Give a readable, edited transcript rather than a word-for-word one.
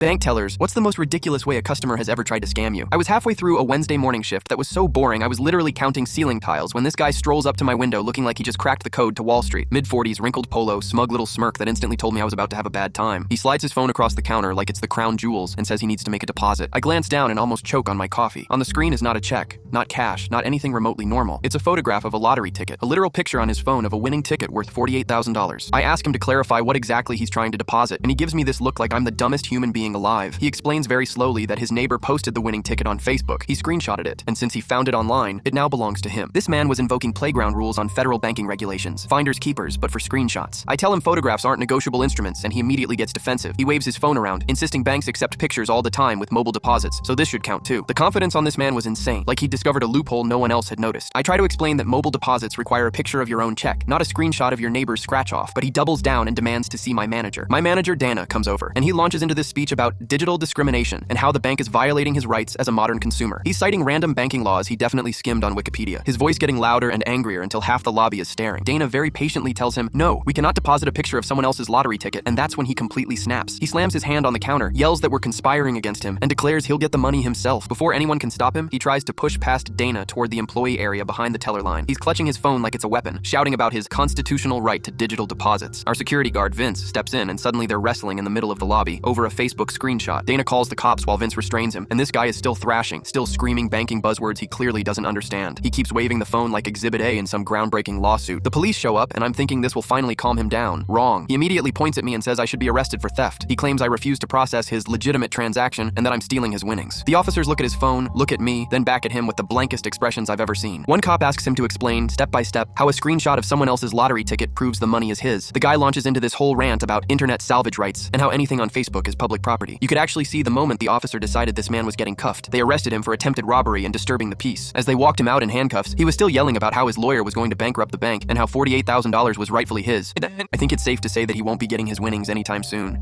Bank tellers, what's the most ridiculous way a customer has ever tried to scam you? I was halfway through a Wednesday morning shift that was so boring I was literally counting ceiling tiles when this guy strolls up to my window looking like he just cracked the code to Wall Street. Mid-40s, wrinkled polo, smug little smirk that instantly told me I was about to have a bad time. He slides his phone across the counter like it's the crown jewels and says he needs to make a deposit. I glance down and almost choke on my coffee. On the screen is not a check, not cash, not anything remotely normal. It's a photograph of a lottery ticket, a literal picture on his phone of a winning ticket worth $48,000. I ask him to clarify what exactly he's trying to deposit, and he gives me this look like I'm the dumbest human being alive. He explains very slowly that his neighbor posted the winning ticket on Facebook. He screenshotted it, and since he found it online, it now belongs to him. This man was invoking playground rules on federal banking regulations. Finders keepers, but for screenshots. I tell him photographs aren't negotiable instruments, and he immediately gets defensive. He waves his phone around, insisting banks accept pictures all the time with mobile deposits, so this should count too. The confidence on this man was insane, like he'd discovered a loophole no one else had noticed. I try to explain that mobile deposits require a picture of your own check, not a screenshot of your neighbor's scratch-off, but he doubles down and demands to see my manager. My manager, Dana, comes over, and he launches into this speech about digital discrimination and how the bank is violating his rights as a modern consumer. He's citing random banking laws he definitely skimmed on Wikipedia, his voice getting louder and angrier until half the lobby is staring. Dana very patiently tells him, no, we cannot deposit a picture of someone else's lottery ticket, and that's when he completely snaps. He slams his hand on the counter, yells that we're conspiring against him, and declares he'll get the money himself. Before anyone can stop him, he tries to push past Dana toward the employee area behind the teller line. He's clutching his phone like it's a weapon, shouting about his constitutional right to digital deposits. Our security guard, Vince, steps in, and suddenly they're wrestling in the middle of the lobby over a Facebook screenshot. Dana calls the cops while Vince restrains him, and this guy is still thrashing, still screaming banking buzzwords he clearly doesn't understand. He keeps waving the phone like Exhibit A in some groundbreaking lawsuit. The police show up, and I'm thinking this will finally calm him down. Wrong. He immediately points at me and says I should be arrested for theft. He claims I refuse to process his legitimate transaction and that I'm stealing his winnings. The officers look at his phone, look at me, then back at him with the blankest expressions I've ever seen. One cop asks him to explain, step by step, how a screenshot of someone else's lottery ticket proves the money is his. The guy launches into this whole rant about internet salvage rights and how anything on Facebook is public property. You could actually see the moment the officer decided this man was getting cuffed. They arrested him for attempted robbery and disturbing the peace. As they walked him out in handcuffs, he was still yelling about how his lawyer was going to bankrupt the bank and how $48,000 was rightfully his. I think it's safe to say that he won't be getting his winnings anytime soon.